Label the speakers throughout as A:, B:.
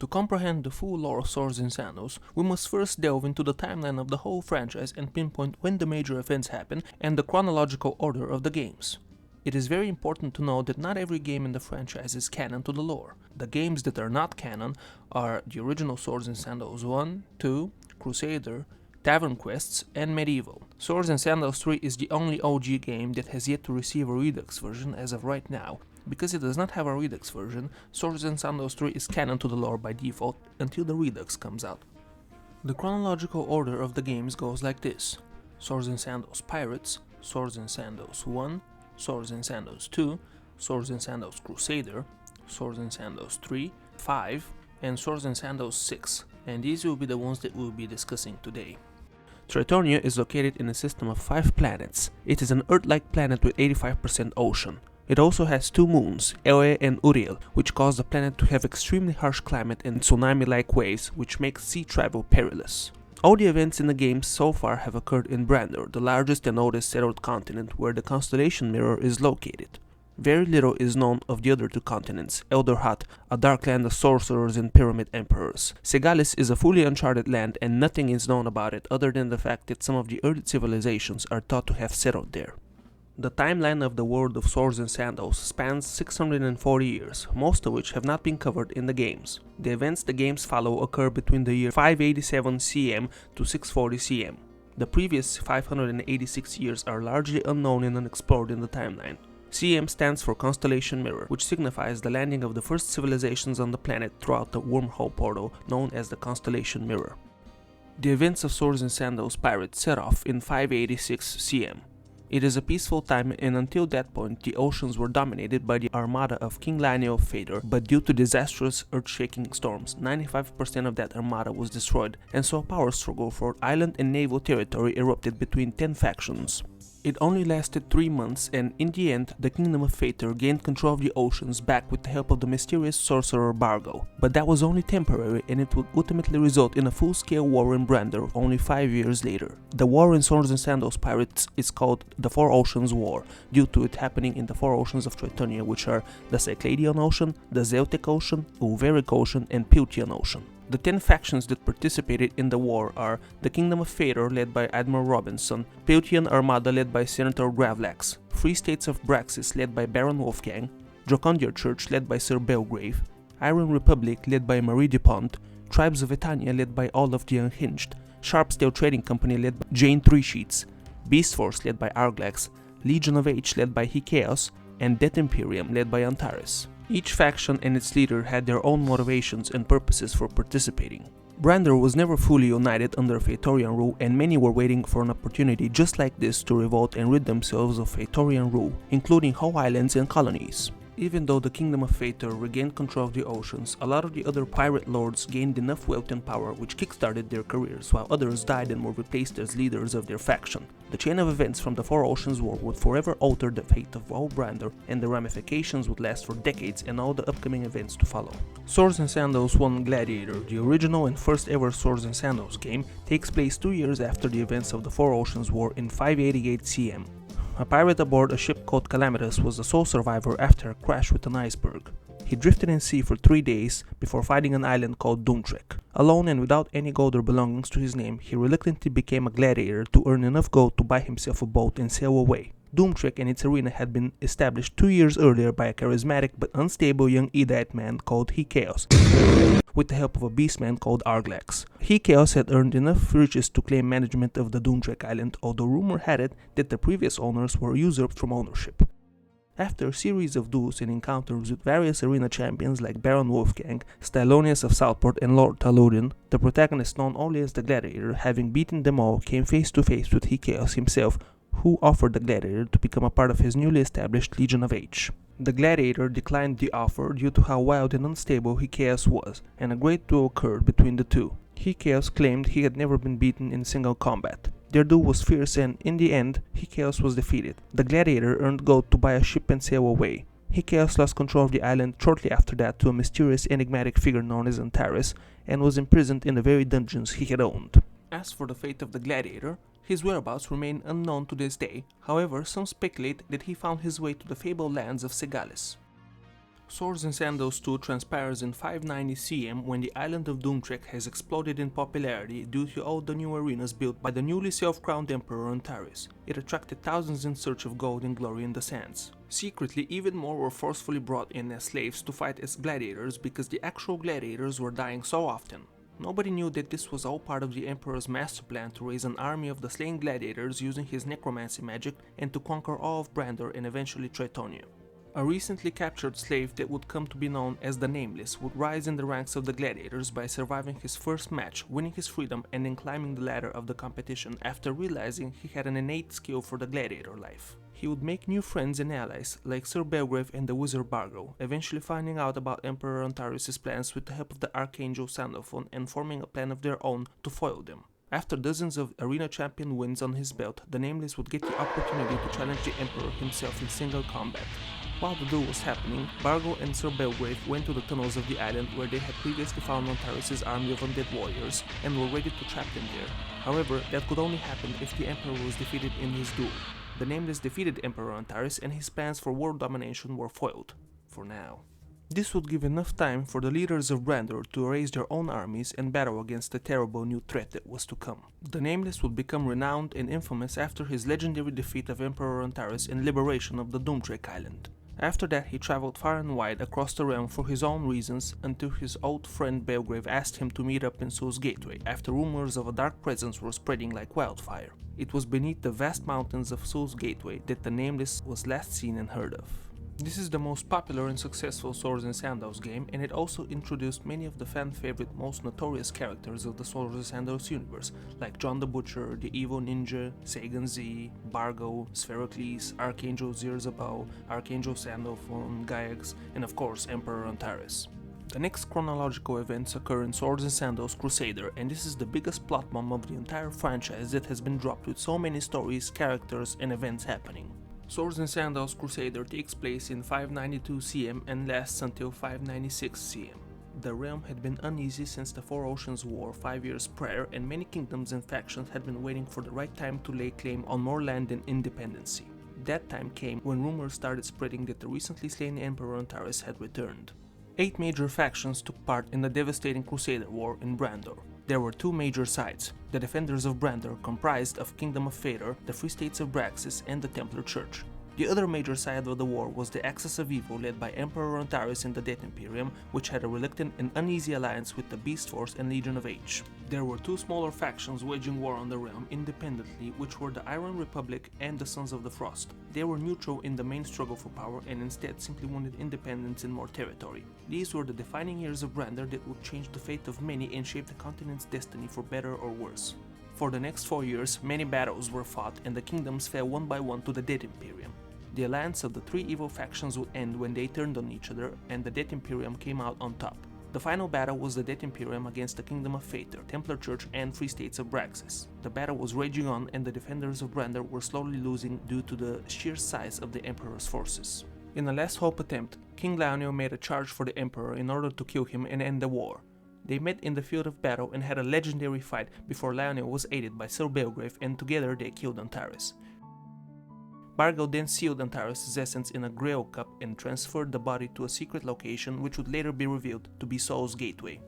A: To comprehend the full lore of Swords and Sandals, we must first delve into the timeline of the whole franchise and pinpoint when the major events happen and the chronological order of the games. It is very important to know that not every game in the franchise is canon to the lore. The games that are not canon are the original Swords and Sandals I, II, Crusader, Tavern Quests, and Medieval. Swords and Sandals III is the only OG game that has yet to receive a Redux version as of right now. Because it does not have a Redux version, Swords and Sandals III is canon to the lore by default until the Redux comes out. The chronological order of the games goes like this: Swords and Sandals Pirates, Swords and Sandals I, Swords and Sandals II, Swords and Sandals Crusader, Swords and Sandals III, V, and Swords and Sandals VI, and these will be the ones that we'll be discussing today. Tritonia is located in a system of 5 planets. It is an Earth-like planet with 85% ocean. It also has 2 moons, Eoe and Uriel, which cause the planet to have extremely harsh climate and tsunami-like waves, which makes sea travel perilous. All the events in the game so far have occurred in Brandor, the largest and oldest settled continent where the constellation mirror is located. Very little is known of the other 2 continents, Eldorhat, a dark land of sorcerers and pyramid emperors. Segalis is a fully uncharted land and nothing is known about it other than the fact that some of the early civilizations are thought to have settled there. The timeline of the world of Swords and Sandals spans 640 years, most of which have not been covered in the games. The events the games follow occur between the year 587 CM to 640 CM. The previous 586 years are largely unknown and unexplored in the timeline. CM stands for Constellation Mirror, which signifies the landing of the first civilizations on the planet throughout the wormhole portal known as the Constellation Mirror. The events of Swords and Sandals Pirates set off in 586 CM. It is a peaceful time, and until that point the oceans were dominated by the armada of King Lionel of Fador, but due to disastrous earth-shaking storms, 95% of that armada was destroyed, and so a power struggle for island and naval territory erupted between 10 factions. It only lasted 3 months, and in the end, the Kingdom of Phaetor gained control of the oceans back with the help of the mysterious sorcerer Bargo. But that was only temporary, and it would ultimately result in a full-scale war in Brandor only 5 years later. The war in Swords and Sandals Pirates is called the Four Oceans War, due to it happening in the 4 oceans of Tritonia, which are the Cycladian Ocean, the Zeltic Ocean, Ulveric Ocean, and Piltian Ocean. The 10 factions that participated in the war are the Kingdom of Phaetor led by Admiral Robinson, Piltian Armada led by Senator Gravlax, Free States of Braxis led by Baron Wolfgang, Jocondier Church led by Sir Belgrave, Iron Republic led by Marie Dupont, Tribes of Etania led by all of the Unhinged, Sharpsdale Trading Company led by Jane Three-Sheets, Beast Force led by Arglax, Legion of H led by Hikaeos, and Death Imperium led by Antares. Each faction and its leader had their own motivations and purposes for participating. Brandor was never fully united under Phaetorian rule, and many were waiting for an opportunity just like this to revolt and rid themselves of Phaetorian rule, including whole islands and colonies. Even though the Kingdom of Phaetor regained control of the oceans, a lot of the other pirate lords gained enough wealth and power which kickstarted their careers, while others died and were replaced as leaders of their faction. The chain of events from the Four Oceans War would forever alter the fate of all Brandor, and the ramifications would last for decades and all the upcoming events to follow. Swords and Sandals I Gladiator, the original and first ever Swords and Sandals game, takes place 2 years after the events of the Four Oceans War in 588 CM. A pirate aboard a ship called Calamitous was the sole survivor after a crash with an iceberg. He drifted in sea for 3 days before finding an island called Doomtrek. Alone and without any gold or belongings to his name, he reluctantly became a gladiator to earn enough gold to buy himself a boat and sail away. Doomtrek and its arena had been established 2 years earlier by a charismatic but unstable young Edite man called Hikaeos, with the help of a beastman called Arglax. Hikaeos had earned enough riches to claim management of the Doomtrek island, although rumor had it that the previous owners were usurped from ownership. After a series of duels and encounters with various arena champions like Baron Wolfgang, Stylonius of Southport, and Lord Taludin, the protagonist known only as the Gladiator, having beaten them all, came face to face with Hikaeos himself, who offered the Gladiator to become a part of his newly established Legion of H. The Gladiator declined the offer due to how wild and unstable Hikaeos was, and a great duel occurred between the two. Hikaeos claimed he had never been beaten in single combat. Their duel was fierce, and in the end, Hikaeos was defeated. The Gladiator earned gold to buy a ship and sail away. Hikaeos lost control of the island shortly after that to a mysterious enigmatic figure known as Antares, and was imprisoned in the very dungeons he had owned. As for the fate of the Gladiator, his whereabouts remain unknown to this day. However, some speculate that he found his way to the fabled lands of Segalis. Swords and Sandals II transpires in 590 CM when the island of Doomtrek has exploded in popularity due to all the new arenas built by the newly self-crowned Emperor Antares. It attracted thousands in search of gold and glory in the sands. Secretly, even more were forcefully brought in as slaves to fight as gladiators because the actual gladiators were dying so often. Nobody knew that this was all part of the Emperor's master plan to raise an army of the slain gladiators using his necromancy magic and to conquer all of Brandor and eventually Tritonia. A recently captured slave that would come to be known as the Nameless would rise in the ranks of the gladiators by surviving his first match, winning his freedom, and then climbing the ladder of the competition after realizing he had an innate skill for the gladiator life. He would make new friends and allies like Sir Belgrave and the wizard Bargo, eventually finding out about Emperor Antares' plans with the help of the Archangel Sandalphon and forming a plan of their own to foil them. After dozens of arena champion wins on his belt, the Nameless would get the opportunity to challenge the Emperor himself in single combat. While the duel was happening, Bargo and Sir Belgrave went to the tunnels of the island where they had previously found Antares' army of undead warriors and were ready to trap them there. However, that could only happen if the Emperor was defeated in his duel. The Nameless defeated Emperor Antares and his plans for world domination were foiled. For now. This would give enough time for the leaders of Brandor to raise their own armies and battle against the terrible new threat that was to come. The Nameless would become renowned and infamous after his legendary defeat of Emperor Antares and liberation of the Doomtrek Island. After that, he traveled far and wide across the realm for his own reasons until his old friend Belgrave asked him to meet up in Soul's Gateway after rumors of a dark presence were spreading like wildfire. It was beneath the vast mountains of Soul's Gateway that the Nameless was last seen and heard of. This is the most popular and successful Swords and Sandals game, and it also introduced many of the fan-favorite most notorious characters of the Swords and Sandals universe, like John the Butcher, the Evil Ninja, Sagan Z, Bargo, Spherocles, Archangel Zirzabal, Archangel Sandalphon, Gygax, and of course Emperor Antares. The next chronological events occur in Swords and Sandals Crusader, and this is the biggest plot bomb of the entire franchise that has been dropped with so many stories, characters, and events happening. Swords and Sandals Crusader takes place in 592 CM and lasts until 596 CM. The realm had been uneasy since the Four Oceans War 5 years prior, and many kingdoms and factions had been waiting for the right time to lay claim on more land and independency. That time came when rumors started spreading that the recently slain Emperor Antares had returned. 8 major factions took part in the devastating Crusader War in Brandor. There were 2 major sides. The Defenders of Brandor, comprised of Kingdom of Phaedor, the Free States of Braxis, and the Templar Church. The other major side of the war was the Axis of Evil, led by Emperor Antares and the Death Imperium, which had a reluctant and uneasy alliance with the Beast Force and Legion of H. There were 2 smaller factions waging war on the realm independently, which were the Iron Republic and the Sons of the Frost. They were neutral in the main struggle for power and instead simply wanted independence and more territory. These were the defining years of Brandor that would change the fate of many and shape the continent's destiny for better or worse. For the next 4 years, many battles were fought and the kingdoms fell one by one to the Death Imperium. The alliance of the 3 evil factions would end when they turned on each other and the Death Imperium came out on top. The final battle was the Death Imperium against the Kingdom of Phaedor, Templar Church, and Free States of Braxis. The battle was raging on and the Defenders of Brandor were slowly losing due to the sheer size of the Emperor's forces. In a last hope attempt, King Lionel made a charge for the Emperor in order to kill him and end the war. They met in the field of battle and had a legendary fight before Lionel was aided by Sir Belgrave, and together they killed Antares. Bargo then sealed Antares' essence in a grail cup and transferred the body to a secret location which would later be revealed to be Soul's Gateway.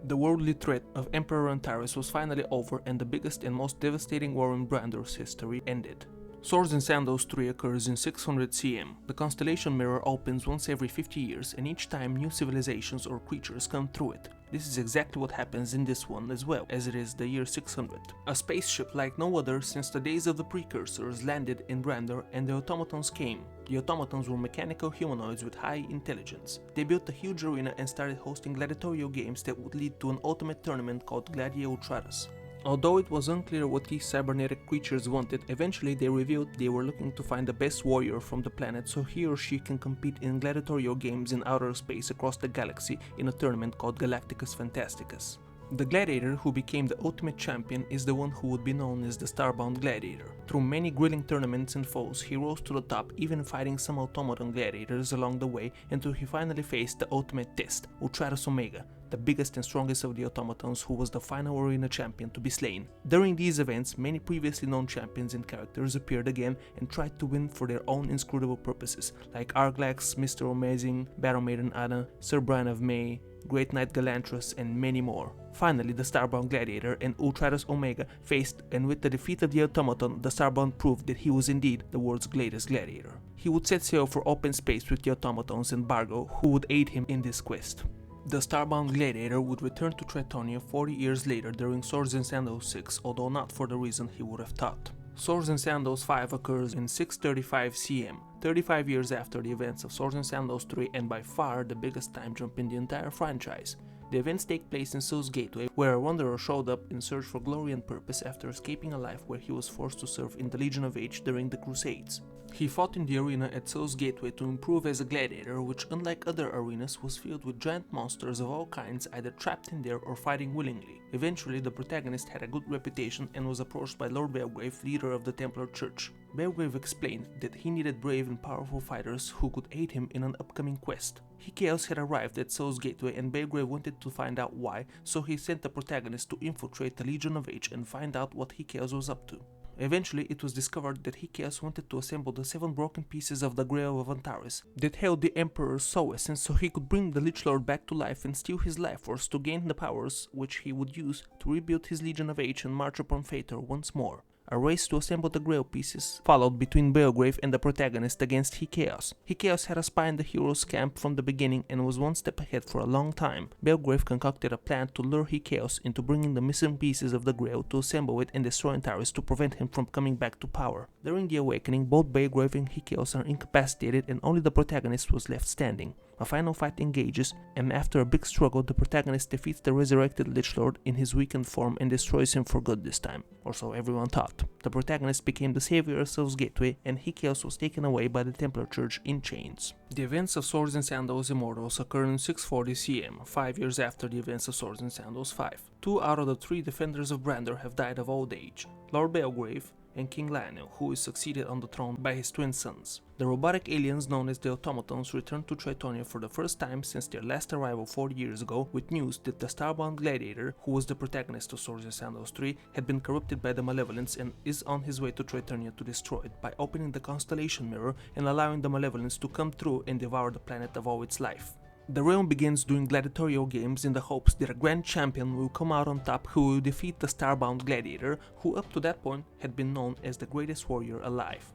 A: The worldly threat of Emperor Antares was finally over and the biggest and most devastating war in Brandor's history ended. Swords and Sandals III occurs in 600 CM. The constellation mirror opens once every 50 years and each time new civilizations or creatures come through it. This is exactly what happens in this one as well, as it is the year 600. A spaceship like no other since the days of the Precursors landed in Brandor and the automatons came. The automatons were mechanical humanoids with high intelligence. They built a huge arena and started hosting gladiatorial games that would lead to an ultimate tournament called Gladia Ultratus. Although it was unclear what these cybernetic creatures wanted, eventually they revealed they were looking to find the best warrior from the planet so he or she can compete in gladiatorial games in outer space across the galaxy in a tournament called Galacticus Fantasticus. The gladiator who became the ultimate champion is the one who would be known as the Starbound Gladiator. Through many grilling tournaments and foes, he rose to the top, even fighting some automaton gladiators along the way until he finally faced the ultimate test, Ultratus Omega, the biggest and strongest of the automatons, who was the final arena champion to be slain. During these events, many previously known champions and characters appeared again and tried to win for their own inscrutable purposes, like Arglax, Mr. Amazing, Battle Maiden Ada, Sir Brian of May, Great Knight Galanthrus, and many more. Finally, the Starbound Gladiator and Ultratus Omega faced, and with the defeat of the automaton, the Starbound proved that he was indeed the world's greatest gladiator. He would set sail for open space with the automatons and Bargo, who would aid him in this quest. The Starbound Gladiator would return to Tritonia 40 years later during Swords and Sandals VI, although not for the reason he would have thought. Swords and Sandals V occurs in 635 CM, 35 years after the events of Swords and Sandals III, and by far the biggest time jump in the entire franchise. The events take place in Sew's Gateway, where a wanderer showed up in search for glory and purpose after escaping a life where he was forced to serve in the Legion of Age during the Crusades. He fought in the arena at Sew's Gateway to improve as a gladiator, which unlike other arenas was filled with giant monsters of all kinds, either trapped in there or fighting willingly. Eventually, the protagonist had a good reputation and was approached by Lord Belgrave, leader of the Templar Church. Belgrave explained that he needed brave and powerful fighters who could aid him in an upcoming quest. Chaos had arrived at Sew's Gateway and Belgrave wanted to find out why, so he sent the protagonist to infiltrate the Legion of Age and find out what Chaos was up to. Eventually, it was discovered that Chaos wanted to assemble the 7 broken pieces of the Grail of Antares that held the Emperor's soul essence, so he could bring the Lich Lord back to life and steal his life force to gain the powers which he would use to rebuild his Legion of Age and march upon Phaetor once more. A race to assemble the Grail pieces followed between Belgrave and the protagonist against Chaos. Chaos had a spy in the hero's camp from the beginning and was one step ahead for a long time. Belgrave concocted a plan to lure Chaos into bringing the missing pieces of the Grail to assemble it and destroy Antares to prevent him from coming back to power. During the awakening, both Belgrave and Chaos are incapacitated and only the protagonist was left standing. A final fight engages, and after a big struggle, the protagonist defeats the resurrected Lich Lord in his weakened form and destroys him for good this time, or so everyone thought. The protagonist became the savior of Sew's Gateway, and Chaos was taken away by the Templar Church in chains. The events of Swords and Sandals Immortals occur in 640 CM, 5 years after the events of Swords and Sandals V. 2 out of the 3 defenders of Brander have died of old age: Lord Belgrave and King Lionel, who is succeeded on the throne by his twin sons. The robotic aliens known as the automatons returned to Tritonia for the first time since their last arrival 40 years ago, with news that the Starbound Gladiator, who was the protagonist of Swords and Sandals III, had been corrupted by the Malevolence and is on his way to Tritonia to destroy it by opening the Constellation Mirror and allowing the Malevolence to come through and devour the planet of all its life. The realm begins doing gladiatorial games in the hopes that a grand champion will come out on top who will defeat the Starbound Gladiator, who up to that point had been known as the greatest warrior alive.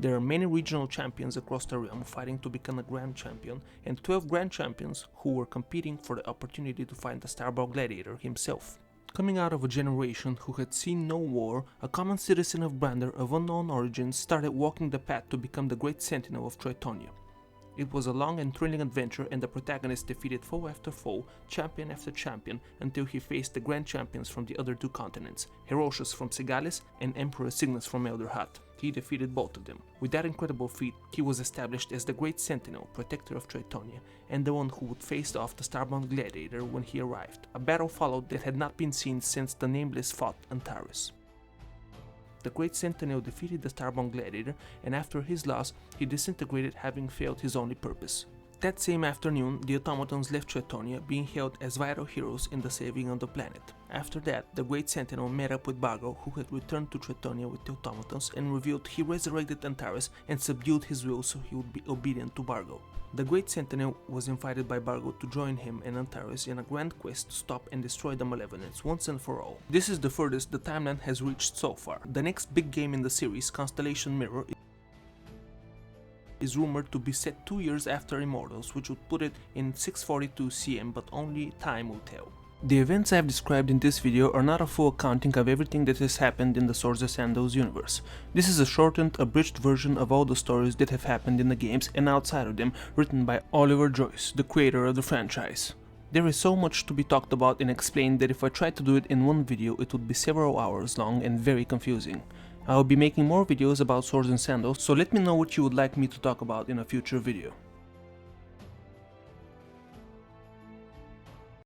A: There are many regional champions across the realm fighting to become a grand champion, and 12 grand champions who were competing for the opportunity to find the Starbound Gladiator himself. Coming out of a generation who had seen no war, a common citizen of Brander of unknown origins started walking the path to become the great sentinel of Tritonia. It was a long and thrilling adventure, and the protagonist defeated foe after foe, champion after champion, until he faced the grand champions from the other 2 continents, Herocius from Segalis and Emperor Cygnus from Elderhat. He defeated both of them. With that incredible feat, he was established as the Great Sentinel, protector of Tritonia, and the one who would face off the Starbound Gladiator when he arrived. A battle followed that had not been seen since the Nameless fought Antares. The Great Sentinel defeated the Starbound Gladiator, and after his loss, he disintegrated, having failed his only purpose. That same afternoon, the automatons left Tritonia, being held as vital heroes in the saving of the planet. After that, the Great Sentinel met up with Bargo, who had returned to Tritonia with the automatons, and revealed he resurrected Antares and subdued his will so he would be obedient to Bargo. The Great Sentinel was invited by Bargo to join him and Antares in a grand quest to stop and destroy the Malevolence once and for all. This is the furthest the timeline has reached so far. The next big game in the series, Constellation Mirror, is rumored to be set 2 years after Immortals, which would put it in 642 CM, but only time will tell. The events I have described in this video are not a full accounting of everything that has happened in the Swords and Sandals universe. This is a shortened, abridged version of all the stories that have happened in the games and outside of them, written by Oliver Joyce, the creator of the franchise. There is so much to be talked about and explained that if I tried to do it in one video, it would be several hours long and very confusing. I will be making more videos about Swords and Sandals, so let me know what you would like me to talk about in a future video.